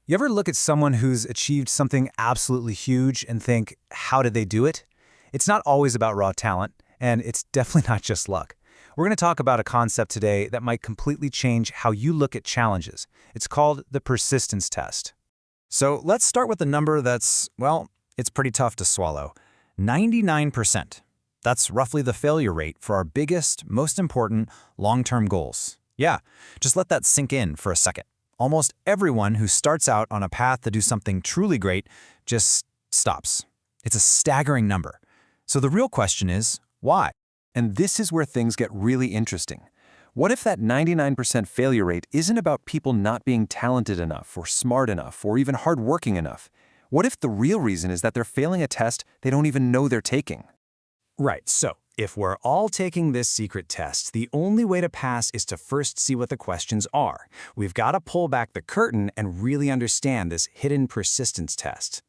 You ever look at someone who's achieved something absolutely huge and think, how did they do it? It's not always about raw talent, and it's definitely not just luck. We're going to talk about a concept today that might completely change how you look at challenges. It's called the persistence test. So let's start with a number that's, well, it's pretty tough to swallow. 99%. That's roughly the failure rate for our biggest, most important long-term goals. Yeah, just let that sink in for a second. Almost everyone who starts out on a path to do something truly great just stops. It's a staggering number. So the real question is, why? And this is where things get really interesting. What if that 99% failure rate isn't about people not being talented enough or smart enough or even hardworking enough? What if the real reason is that they're failing a test they don't even know they're taking? Right, so if we're all taking this secret test, the only way to pass is to first see what the questions are. We've got to pull back the curtain and really understand this hidden persistence test.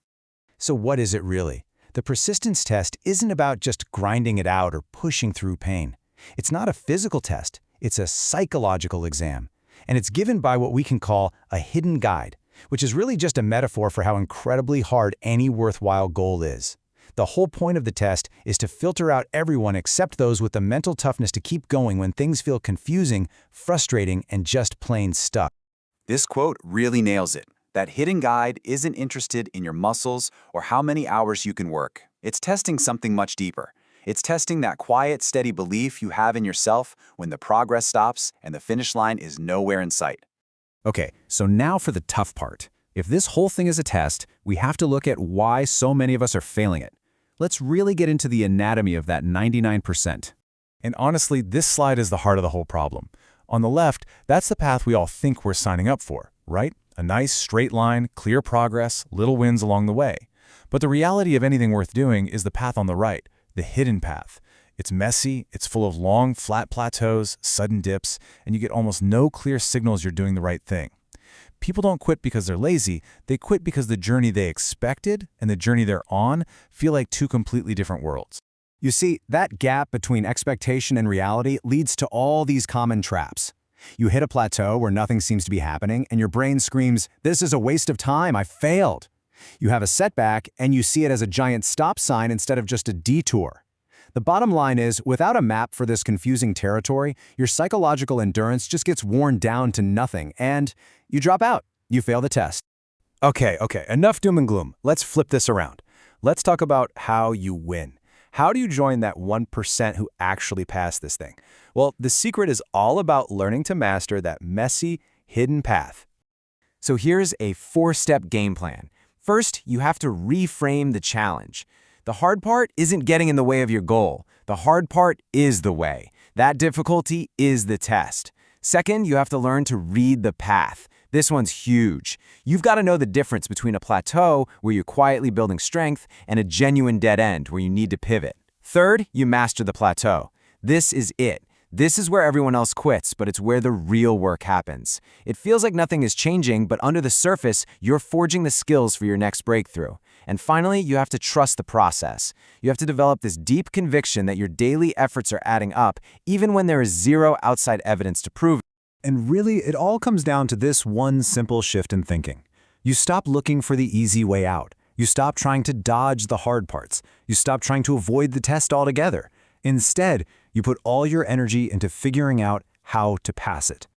So what is it really? The persistence test isn't about just grinding it out or pushing through pain. It's not a physical test, it's a psychological exam. And it's given by what we can call a hidden guide, which is really just a metaphor for how incredibly hard any worthwhile goal is. The whole point of the test is to filter out everyone except those with the mental toughness to keep going when things feel confusing, frustrating, and just plain stuck. This quote really nails it. That hidden guide isn't interested in your muscles or how many hours you can work. It's testing something much deeper. It's testing that quiet, steady belief you have in yourself when the progress stops and the finish line is nowhere in sight. Okay, so now for the tough part. If this whole thing is a test, we have to look at why so many of us are failing it. Let's really get into the anatomy of that 99%. And honestly, this slide is the heart of the whole problem. On the left, that's the path we all think we're signing up for, right? A nice, straight line, clear progress, little wins along the way. But the reality of anything worth doing is the path on the right, the hidden path. It's messy, it's full of long, flat plateaus, sudden dips, and you get almost no clear signals you're doing the right thing. People don't quit because they're lazy, they quit because the journey they expected and the journey they're on feel like two completely different worlds. You see, that gap between expectation and reality leads to all these common traps. You hit a plateau where nothing seems to be happening, and your brain screams, "This is a waste of time, I failed." You have a setback, and you see it as a giant stop sign instead of just a detour. The bottom line is, without a map for this confusing territory, your psychological endurance just gets worn down to nothing, and you drop out. You fail the test. Okay, enough doom and gloom. Let's flip this around. Let's talk about how you win. How do you join that 1% who actually pass this thing? Well, the secret is all about learning to master that messy, hidden path. So here's a 4-step game plan. First, you have to reframe the challenge. The hard part isn't getting in the way of your goal. The hard part is the way. That difficulty is the test. Second, you have to learn to read the path. This one's huge. You've got to know the difference between a plateau where you're quietly building strength and a genuine dead end where you need to pivot. Third, you master the plateau. This is it. This is where everyone else quits, but it's where the real work happens. It feels like nothing is changing, but under the surface, you're forging the skills for your next breakthrough. And finally, you have to trust the process. You have to develop this deep conviction that your daily efforts are adding up, even when there is zero outside evidence to prove it. And really, it all comes down to this one simple shift in thinking. You stop looking for the easy way out. You stop trying to dodge the hard parts. You stop trying to avoid the test altogether. Instead, you put all your energy into figuring out how to pass it.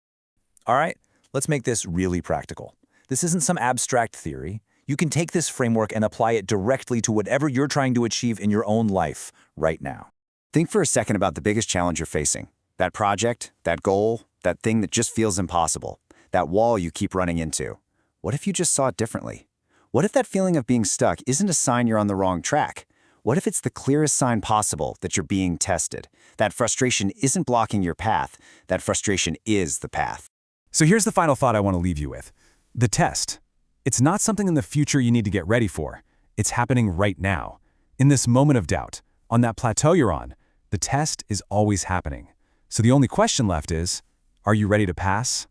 All right, let's make this really practical. This isn't some abstract theory. You can take this framework and apply it directly to whatever you're trying to achieve in your own life right now. Think for a second about the biggest challenge you're facing. That project, that goal, that thing that just feels impossible, that wall you keep running into. What if you just saw it differently? What if that feeling of being stuck isn't a sign you're on the wrong track? What if it's the clearest sign possible that you're being tested? That frustration isn't blocking your path. That frustration is the path. So here's the final thought I want to leave you with. The test. It's not something in the future you need to get ready for. It's happening right now. In this moment of doubt, on that plateau you're on, the test is always happening. So the only question left is, are you ready to pass?